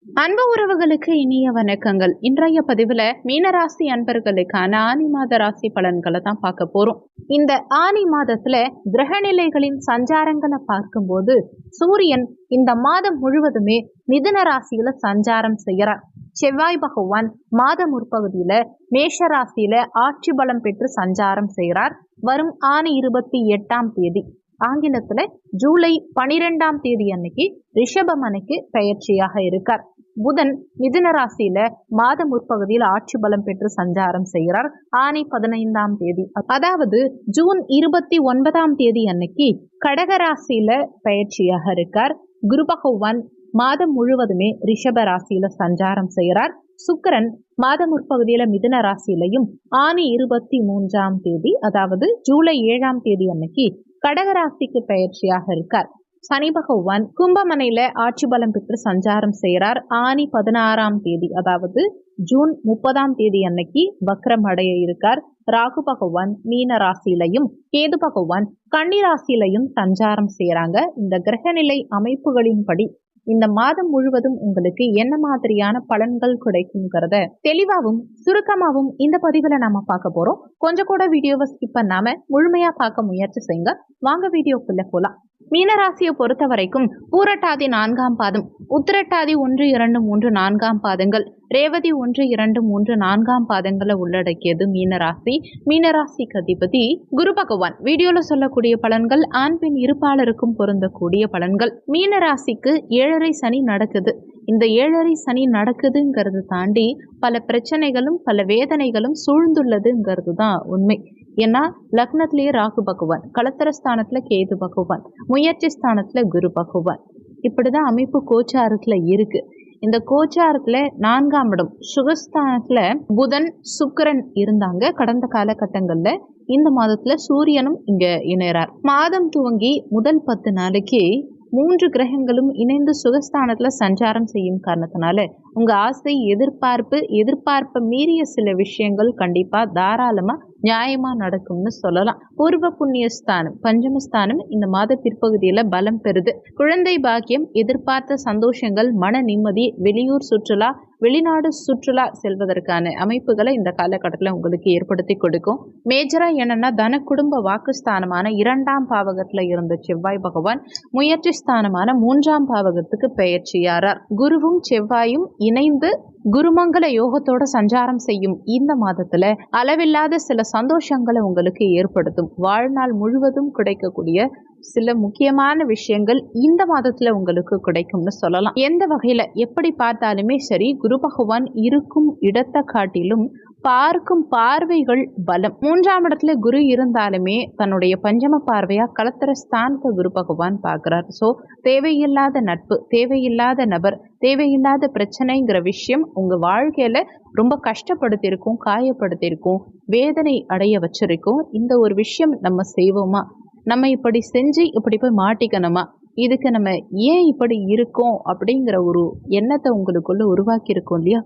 அன்பு உறவுகளுக்கு இனிய வணக்கங்கள். இன்றைய பதிவுல மீனராசி அன்பர்களுக்கான ஆனி மாத ராசி பலன்களை தான் பார்க்க போறோம். இந்த ஆனி மாதத்துல கிரகநிலைகளின் சஞ்சாரங்களை பார்க்கும்போது சூரியன் இந்த மாதம் முழுவதுமே மிதுன ராசியில சஞ்சாரம் செய்யறார். செவ்வாய் பகவான் மாத முற்பகுதியில மேஷ ராசியில ஆட்சி பலம் பெற்று சஞ்சாரம் செய்கிறார். வரும் ஆனி 28ஆம் தேதி, ஆங்கிலத்துல ஜூலை 12ஆம் தேதி அன்னைக்கு ரிஷபமனைக்கு பெயர்ச்சியாக இருக்கார். புதன் மிதுன ராசியில மாத முற்பகுதியில் ஆட்சி பலம் பெற்று சஞ்சாரம் செய்கிறார். ஆனி 15ஆம் தேதி, அதாவது ஜூன் 29ஆம் தேதி அன்னைக்கு கடக ராசியில பெயர்ச்சியாக இருக்கார். குரு பகவான் மாதம் முழுவதுமே ரிஷப ராசியில சஞ்சாரம் செய்கிறார். சுக்கிரன் மாத முற்பகுதியில மிதுன ராசியிலையும் ஆனி 23ஆம் தேதி, அதாவது ஜூலை 7ஆம் தேதி அன்னைக்கு கடகராசிக்கு பயிற்சியாக இருக்கார். சனி பகவான் கும்பமனையில ஆட்சி பலம் பெற்று சஞ்சாரம் செய்கிறார். ஆனி 16ஆம் தேதி, அதாவது ஜூன் 30ஆம் தேதி அன்னைக்கு வக்ரம் அடைய இருக்கார். ராகு பகவான் மீன ராசியிலையும் கேது பகவான் கன்னி ராசியிலையும் சஞ்சாரம் செய்யறாங்க. இந்த கிரகநிலை அமைப்புகளின்படி இந்த மாதம் முழுவதும் உங்களுக்கு என்ன மாதிரியான பலன்கள் கிடைக்குங்கிறத தெளிவாகவும் சுருக்கமாகவும் இந்த பதிவுல நாம பார்க்க போறோம். கொஞ்சம் கூட வீடியோவை ஸ்கிப் பண்ணாம முழுமையா பார்க்க முயற்சி செய்யுங்க. வாங்க வீடியோக்குள்ள போலாம். மீனராசியை பொறுத்த வரைக்கும் பூரட்டாதி 4ஆம் பாதம், உத்திரட்டாதி 1, 2, 3, 4ஆம் பாதங்கள், ரேவதி 1, 2, 3, 4ஆம் பாதங்களை உள்ளடக்கியது மீனராசி. மீனராசிக்கு அதிபதி குரு பகவான். வீடியோல சொல்லக்கூடிய பலன்கள் ஆண் பெண் இருப்பாளருக்கும் பொருந்தக்கூடிய பலன்கள். மீனராசிக்கு 7.5 சனி நடக்குது. இந்த 7.5 சனி நடக்குதுங்கிறது தாண்டி பல பிரச்சனைகளும் பல வேதனைகளும் சூழ்ந்துள்ளதுங்கிறது தான் உண்மை. ஏன்னா லக்னத்திலேயே ராகு பகவான், களத்திர ஸ்தானத்துல கேது பகவான், முயற்சி ஸ்தானத்துல குரு பகவான், இப்படிதான் அமைப்பு கோச்சாரத்துல இருக்கு. இந்த கோச்சாரத்துல 4ஆம் இடம் சுகஸ்தானத்துல புதன் சுக்கிரன் இருந்தாங்க கடந்த காலகட்டங்கள்ல. இந்த மாதத்துல சூரியனும் இங்க இணைறார். மாதம் துவங்கி முதல் 10 நாளைக்கு 3 கிரகங்களும் இணைந்து சுகஸ்தானத்துல சஞ்சாரம் செய்யும் காரணத்தினால உங்க ஆசை எதிர்பார்ப்பை மீறிய சில விஷயங்கள் கண்டிப்பா தாராளமா நியாயமா நடக்கும்னு சொல்லலாம். பூர்வ புண்ணிய ஸ்தானம் பஞ்சமஸ்தானம் இந்த மாத பிற்பகுதியில பலம் பெறுது. குழந்தை பாக்கியம், எதிர்பார்த்த சந்தோஷங்கள், மன நிம்மதி, வெளியூர் சுற்றுலா, வெளிநாடு சுற்றுலா செல்வதற்கான அமைப்புகளை இந்த காலகட்டத்தில் உங்களுக்கு ஏற்படுத்தி கொடுக்கும். மேஜரா என்னன்னா தன குடும்ப வாக்குஸ்தானமான 2ஆம் பாவகத்துல இருந்த செவ்வாய் பகவான் முயற்சி ஸ்தானமான 3ஆம் பாவகத்துக்கு பெயர்ச்சியாரார். குருவும் செவ்வாயும் இணைந்து குருமங்கல யோகத்தோட சஞ்சாரம் செய்யும் இந்த மாதத்துல அளவில்லாத சில சந்தோஷங்களை உங்களுக்கு ஏற்படுத்தும். வாழ்நாள் முழுவதும் கிடைக்கக்கூடிய சில முக்கியமான விஷயங்கள் இந்த மாதத்துல உங்களுக்கு கிடைக்கும்னு சொல்லலாம். எந்த வகையில எப்படி பார்த்தாலுமே சரி, குரு பகவான் இருக்கும் இடத்தை காட்டிலும் பார்க்கும் பார்வைகள் பலம். 3ஆம் இடத்துல குரு இருந்தாலுமே தன்னுடைய பஞ்சம பார்வையா களத்திர ஸ்தானத்தை குரு பகவான் பார்க்கிறார். ஸோ தேவையில்லாத நட்பு, தேவையில்லாத நபர், தேவையில்லாத பிரச்சனைங்கிற விஷயம் உங்க வாழ்க்கையில ரொம்ப கஷ்டப்படுத்தியிருக்கும், காயப்படுத்தியிருக்கும், வேதனை அடைய வச்சிருக்கும். இந்த ஒரு விஷயம் நம்ம செய்வோமா, நம்ம இப்படி செஞ்சு இப்படி போய் மாட்டிக்கணுமா, இதுக்கு நம்ம ஏன் இப்படி இருக்கோம் அப்படிங்கிற ஒரு எண்ணத்தை உங்களுக்குள்ள உருவாக்கி இருக்கோம் இல்லையா.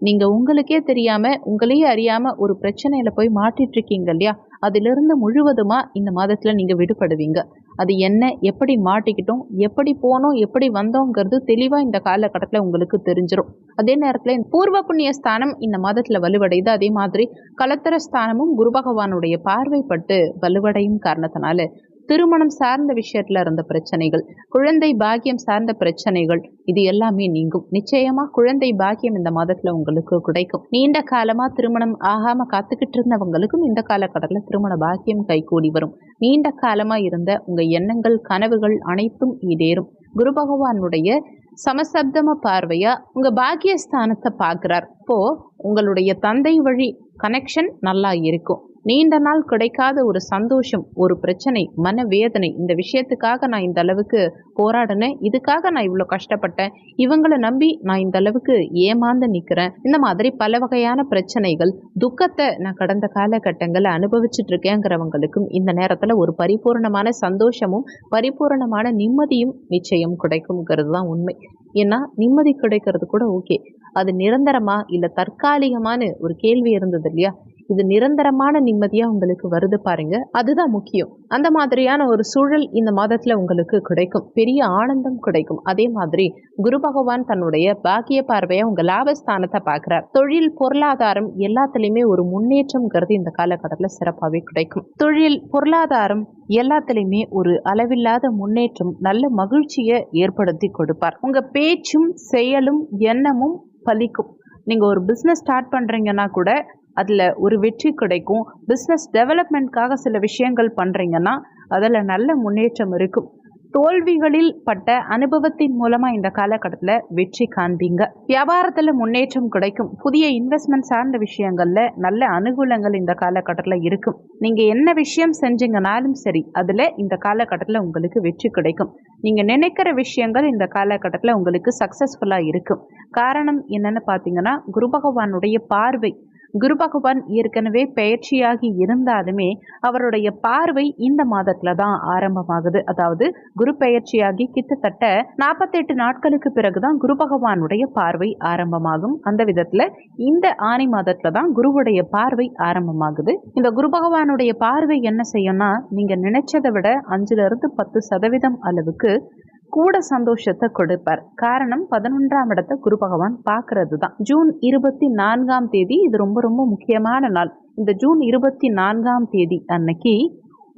நீங்க உங்களுக்கே தெரியாம உங்களையே அறியாம ஒரு பிரச்சனையில போய் மாட்டிட்டு இருக்கீங்க இல்லையா, அதிலிருந்து முழுவதுமா இந்த மாதத்துல நீங்க விடுபடுவீங்க. அது என்ன, எப்படி மாட்டிக்கிட்டோம், எப்படி போனோம், எப்படி வந்தோங்கிறது தெளிவா இந்த காலகட்டத்துல உங்களுக்கு தெரிஞ்சிடும். அதே நேரத்துல பூர்வ புண்ணிய ஸ்தானம் இந்த மாதத்துல வலுவடையுது. அதே மாதிரி களத்திர ஸ்தானமும் குரு பகவானுடைய பார்வைப்பட்டு வலுவடையும் காரணத்தினால திருமணம் சார்ந்த விஷயத்துல இருந்த பிரச்சனைகள், குழந்தை பாக்கியம் சார்ந்த பிரச்சனைகள், இது எல்லாமே நீங்கும். நிச்சயமா குழந்தை பாக்கியம் இந்த மாதத்துல உங்களுக்கு கிடைக்கும். நீண்ட காலமா திருமணம் ஆகாம காத்துக்கிட்டு இருந்தவங்களுக்கும் இந்த காலகட்டத்துல திருமண பாக்கியம் கைகூடி வரும். நீண்ட காலமா இருந்த உங்க எண்ணங்கள் கனவுகள் அனைத்தும் ஈடேறும். குரு பகவானுடைய சமசப்தம பார்வையா உங்க பாக்கியஸ்தானத்தை பார்க்கிறார். இப்போ உங்களுடைய தந்தை வழி கனெக்ஷன் நல்லா இருக்கும். நீண்ட நாள் கிடைக்காத ஒரு சந்தோஷம், ஒரு பிரச்சனை, மனவேதனை, இந்த விஷயத்துக்காக நான் இந்த அளவுக்கு போராடினேன், இதுக்காக நான் இவ்வளோ கஷ்டப்பட்டேன், இவங்களை நம்பி நான் இந்த அளவுக்கு ஏமாந்து நிற்கிறேன், இந்த மாதிரி பல வகையான பிரச்சனைகள், துக்கத்தை நான் கடந்த காலகட்டங்களை அனுபவிச்சுட்டு இருக்கேங்கிறவங்களுக்கும் இந்த நேரத்தில் ஒரு பரிபூர்ணமான சந்தோஷமும் பரிபூர்ணமான நிம்மதியும் நிச்சயம் கிடைக்கும்ங்கிறது தான் உண்மை. ஏன்னா நிம்மதி கிடைக்கிறது கூட ஓகே, அது நிரந்தரமா இல்லை தற்காலிகமான ஒரு கேள்வி இருந்தது இல்லையா. இது நிரந்தரமான நிம்மதியா உங்களுக்கு வருது பாருங்க, அதுதான் முக்கியம். அந்த மாதிரியான ஒரு சூழல் இந்த மாதத்துல உங்களுக்கு கிடைக்கும். பெரிய ஆனந்தம் கிடைக்கும். அதே மாதிரி குரு பகவான் தன்னுடைய பாக்கிய பார்வையா உங்க லாபஸ்தானத்தை பார்க்கிறார். தொழில், பொருளாதாரம் எல்லாத்துலயுமே ஒரு முன்னேற்றம்ங்கிறது இந்த காலகட்டத்துல சிறப்பாகவே கிடைக்கும். தொழில், பொருளாதாரம் எல்லாத்துலயுமே ஒரு அளவில்லாத முன்னேற்றம், நல்ல மகிழ்ச்சியை ஏற்படுத்தி கொடுப்பார். உங்க பேச்சும் செயலும் எண்ணமும் பலிக்கும். நீங்க ஒரு பிசினஸ் ஸ்டார்ட் பண்றீங்கன்னா கூட அதில் ஒரு வெற்றி கிடைக்கும். பிஸ்னஸ் டெவலப்மெண்ட்காக சில விஷயங்கள் பண்ணுறீங்கன்னா அதில் நல்ல முன்னேற்றம் இருக்கும். தோல்விகளில் பட்ட அனுபவத்தின் மூலமாக இந்த காலகட்டத்தில் வெற்றி காண்பீங்க. வியாபாரத்தில் முன்னேற்றம் கிடைக்கும். புதிய இன்வெஸ்ட்மெண்ட் சார்ந்த விஷயங்களில் நல்ல அனுகூலங்கள் இந்த காலகட்டத்தில் இருக்கும். நீங்கள் என்ன விஷயம் செஞ்சீங்கனாலும் சரி, அதில் இந்த காலகட்டத்தில் உங்களுக்கு வெற்றி கிடைக்கும். நீங்கள் நினைக்கிற விஷயங்கள் இந்த காலகட்டத்தில் உங்களுக்கு சக்ஸஸ்ஃபுல்லாக இருக்கும். காரணம் என்னன்னு பார்த்தீங்கன்னா, குரு பகவானுடைய பார்வை. குரு பகவான் ஏற்கனவே பயிற்சியாகி இருந்தாலுமே அவருடைய பார்வை இந்த மாதத்துல தான் ஆரம்பமாகுது. அதாவது குரு பயிற்சியாகி கிட்டத்தட்ட 48 நாட்களுக்கு பிறகுதான் குரு பகவானுடைய பார்வை ஆரம்பமாகும். அந்த விதத்துல இந்த ஆனி மாதத்துல தான் குருவுடைய பார்வை ஆரம்பமாகுது. இந்த குரு பகவானுடைய பார்வை என்ன செய்யும்னா, நீங்க நினைச்சதை விட 5-10% அளவுக்கு கூட சந்தோஷத்தை கொடுப்பார். காரணம் 11ஆம் இடத்தை குரு பகவான் பார்க்கறது தான். ஜூன் 24ஆம் தேதி இது ரொம்ப ரொம்ப முக்கியமான நாள். இந்த ஜூன் 24ஆம் தேதி அன்னைக்கு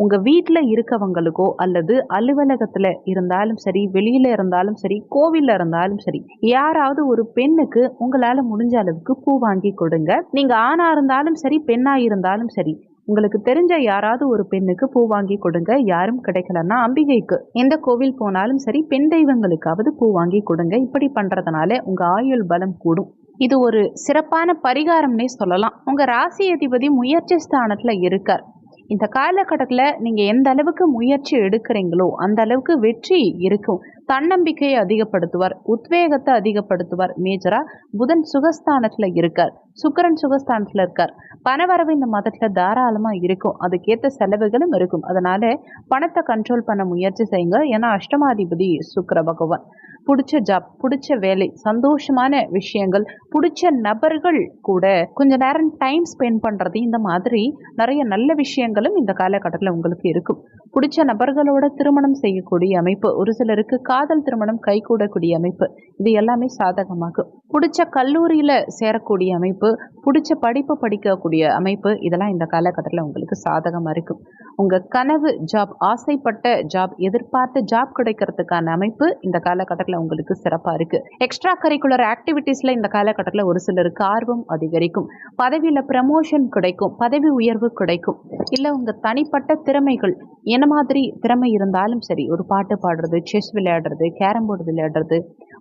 உங்க வீட்டில் இருக்கவங்களுக்கோ அல்லது அலுவலகத்துல இருந்தாலும் சரி, வெளியில இருந்தாலும் சரி, கோவில்ல இருந்தாலும் சரி, யாராவது ஒரு பெண்ணுக்கு உங்களால முடிஞ்ச அளவுக்கு பூ வாங்கி கொடுங்க. நீங்க ஆணா இருந்தாலும் சரி, பெண்ணா இருந்தாலும் சரி, உங்களுக்கு தெரிஞ்ச யாராவது ஒரு பெண்ணுக்கு பூ வாங்கி கொடுங்க. யாரும் கிடைக்கலன்னா அம்பிகைக்கு எந்த கோவில் போனாலும் சரி, பெண் தெய்வங்களுக்காவது பூ வாங்கி கொடுங்க. இப்படி பண்றதுனால உங்க ஆயுள் பலம் கூடும். இது ஒரு சிறப்பான பரிகாரம்னே சொல்லலாம். உங்க ராசி அதிபதி முயற்சி ஸ்தானத்துல இருக்கார். இந்த காலகட்டத்தில் நீங்கள் எந்த அளவுக்கு முயற்சி எடுக்கிறீங்களோ அந்த அளவுக்கு வெற்றி இருக்கும். தன்னம்பிக்கையை அதிகப்படுத்துவார், உத்வேகத்தை அதிகப்படுத்துவார். மேஜரா புதன் சுகஸ்தானத்துல இருக்கார், சுக்கிரன் சுகஸ்தானத்துல இருக்கார். பணவரவு இந்த மாதத்துல தாராளமா இருக்கும். அதுக்கேற்ற செலவுகளும் இருக்கும். அதனால பணத்தை கண்ட்ரோல் பண்ண முயற்சி செய்யுங்க. ஏன்னா அஷ்டமாதிபதி சுக்கிர பகவான். பிடிச்ச ஜாப், பிடிச்ச வேலை, சந்தோஷமான விஷயங்கள், பிடிச்ச நபர்கள் கூட கொஞ்ச நேரம் டைம் ஸ்பெண்ட் பண்றது, இந்த மாதிரி நிறைய நல்ல விஷயங்களும் இந்த காலகட்டத்தில் உங்களுக்கு இருக்கும். பிடிச்ச நபர்களோட திருமணம் செய்யக்கூடிய அமைப்பு, ஒரு சிலருக்கு காதல் திருமணம் கைகூடக்கூடிய அமைப்பு, இது எல்லாமே சாதகமாகும். பிடிச்ச கல்லூரியில சேரக்கூடிய அமைப்பு, பிடிச்ச படிப்பு படிக்கக்கூடிய அமைப்பு, இதெல்லாம் இந்த காலகட்டத்தில் உங்களுக்கு சாதகமா இருக்கும். உங்க கனவு ஜாப், ஆசைப்பட்ட ஜாப், எதிர்பார்த்த ஜாப் கிடைக்கிறதுக்கான அமைப்பு இந்த காலகட்டத்தில் உங்களுக்கு சிறப்பா இருக்கு. எக்ஸ்ட்ரா கரிக்குலர் ஆக்டிவிட்டீஸ்ல இந்த காலகட்டத்தில் ஒரு சிலருக்கு ஆர்வம் அதிகரிக்கும். பதவியில ப்ரமோஷன் கிடைக்கும், பதவி உயர்வு கிடைக்கும். இல்ல உங்க தனிப்பட்ட திறமைகள், என்ன மாதிரி திறமை இருந்தாலும் சரி, ஒரு பாட்டு பாடுறது, செஸ் விளையாடுறது, கேரம் போர்டு விளையாடுறது,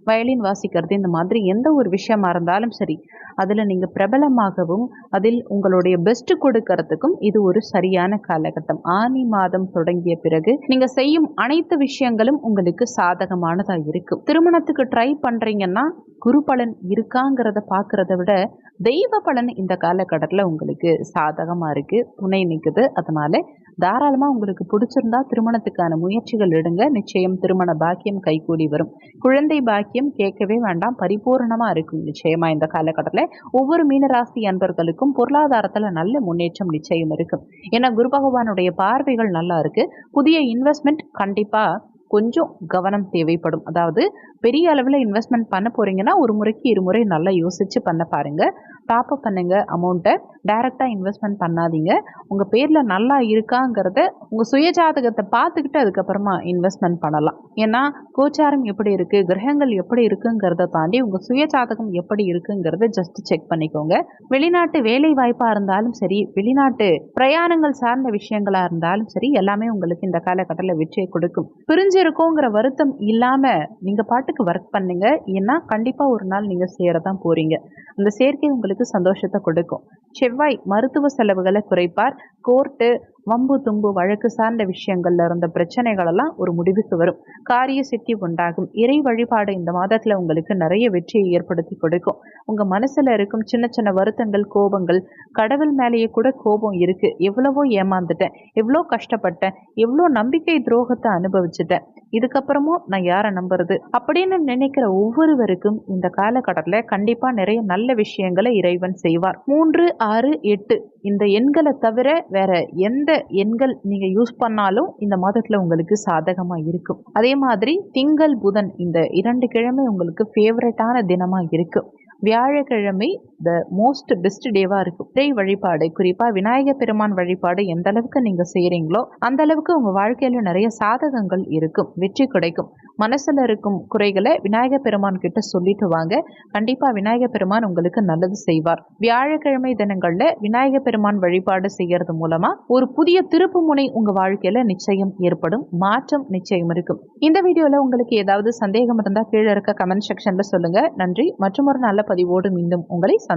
வயலின் வாசிக்கிறது, இந்த மாதிரி எந்த ஒரு விஷயமா இருந்தாலும் சரி, அதில் நீங்கள் பிரபலமாகவும் அதில் உங்களுடைய பெஸ்ட் கொடுக்கறதுக்கும் இது ஒரு சரியான காலகட்டம். ஆனி மாதம் தொடங்கிய பிறகு நீங்கள் செய்யும் அனைத்து விஷயங்களும் உங்களுக்கு சாதகமானதாக இருக்கும். திருமணத்துக்கு ட்ரை பண்ணுறீங்கன்னா குரு பலன் இருக்காங்கிறத பார்க்கறத விட தெய்வ பலன் இந்த காலகட்டத்தில் உங்களுக்கு சாதகமாக இருக்குது, துணை நிற்குது. அதனால தாராளமாக உங்களுக்கு பிடிச்சிருந்தா திருமணத்துக்கான முயற்சிகள் எடுங்க. நிச்சயம் திருமண பாக்கியம் கைகூடி வரும். குழந்தை பாக்கியம் கேட்கவே வேண்டாம், பரிபூர்ணமாக இருக்கும் நிச்சயமா. இந்த காலகட்டத்தில் ஒவ்வொரு மீனராசி அன்பர்களுக்கும் பொருளாதாரத்தில் நல்ல முன்னேற்றம் நிச்சயம் இருக்கும். ஏன்னா குரு பகவானுடைய பார்வைகள் நல்லா இருக்கு. புதிய இன்வெஸ்ட்மெண்ட் கண்டிப்பாக கொஞ்சம் கவனம் தேவைப்படும். அதாவது பெரிய அளவில் இன்வெஸ்ட்மெண்ட் பண்ண போறீங்கன்னா ஒரு முறைக்கு இருமுறை நல்லா யோசிச்சு பண்ண பாருங்க. டாப்அப் பண்ணுங்க அமௌண்ட்டை, டைரெக்டாக இன்வெஸ்ட்மெண்ட் பண்ணாதீங்க. உங்கள் பேரில் நல்லா இருக்காங்கிறத உங்கள் சுயஜாதகத்தை பார்த்துக்கிட்டு அதுக்கப்புறமா இன்வெஸ்ட்மெண்ட் பண்ணலாம். ஏன்னா கோச்சாரம் எப்படி இருக்குது, கிரகங்கள் எப்படி இருக்குங்கிறத தாண்டி உங்கள் சுயஜாதகம் எப்படி இருக்குங்கிறத ஜஸ்ட் செக் பண்ணிக்கோங்க. வெளிநாட்டு வேலை வாய்ப்பாக இருந்தாலும் சரி, வெளிநாட்டு பிரயாணங்கள் சார்ந்த விஷயங்களாக இருந்தாலும் சரி, எல்லாமே உங்களுக்கு இந்த காலகட்டத்தில் வெற்றியை கொடுக்கும். பிரிஞ்சிருக்கோங்கிற வருத்தம் இல்லாமல் நீங்கள் பாட்டுக்கு ஒர்க் பண்ணுங்க. ஏன்னா கண்டிப்பாக ஒரு நாள் நீங்கள் சேரதான் போகிறீங்க. அந்த சேர்க்கை உங்களுக்கு சந்தோஷத்தை கொடுக்கும். செவ்வாய் மருத்துவ செலவுகளை குறைப்பார். கோர்ட்டு, வம்பு தும்பு வழக்கு சார்ந்த விஷயங்கள்ல இருந்த பிரச்சனைகள் எல்லாம் ஒரு முடிவுக்கு வரும். காரிய சித்தி உண்டாகும். இறை வழிபாடு இந்த மாதத்துல உங்களுக்கு நிறைய வெற்றியை ஏற்படுத்தி கொடுக்கும். உங்க மனசுல இருக்கும் சின்ன சின்ன வருத்தங்கள், கோபங்கள், கடவுள் மேலேயே கூட கோபம் இருக்கு, எவ்வளவோ ஏமாந்துட்டேன், எவ்வளோ கஷ்டப்பட்டேன், எவ்வளோ நம்பிக்கை துரோகத்தை அனுபவிச்சுட்டேன், இதுக்கப்புறமும் நான் யாரை நம்புறது அப்படின்னு நினைக்கிற ஒவ்வொருவருக்கும் இந்த காலகட்டத்தில் கண்டிப்பா நிறைய நல்ல விஷயங்களை இறைவன் செய்வார். 3, 6, 8 இந்த எண்களை தவிர வேற எந்த எண்கள் நீங்க யூஸ் பண்ணாலும் இந்த மாதத்துல உங்களுக்கு சாதகமா இருக்கும். அதே மாதிரி திங்கள் புதன் இந்த 2 கிழமை உங்களுக்கு ஃபேவரட்டான தினமா இருக்கு. வியாழக்கிழமை த மோஸ்ட் பெஸ்ட் டேவா இருக்கும். இறை வழிபாடு, குறிப்பா விநாயகர் பெருமான் வழிபாடு எந்த அளவுக்கு நீங்க செய்யறீங்களோ அந்த அளவுக்கு உங்க வாழ்க்கையில நிறைய சாதகங்கள் இருக்கும், வெற்றி கிடைக்கும். மனசுல இருக்கும் குறைகளை விநாயகர் பெருமான் கிட்ட சொல்லிட்டு வாங்க. கண்டிப்பா விநாயகர் பெருமான் உங்களுக்கு நல்லது செய்வார். வியாழக்கிழமை தினங்கள்ல விநாயகர் பெருமான் வழிபாடு செய்யறது மூலமா ஒரு புதிய திருப்பு முனை உங்க வாழ்க்கையில நிச்சயம் ஏற்படும், மாற்றம் நிச்சயம் இருக்கும். இந்த வீடியோல உங்களுக்கு ஏதாவது சந்தேகம் இருந்தா கீழே இருக்க கமெண்ட் செக்ஷன்ல சொல்லுங்க. நன்றி. மற்றும் ஒரு நல்ல பதிவோடு மீண்டும் உங்களை சந்திக்கும்.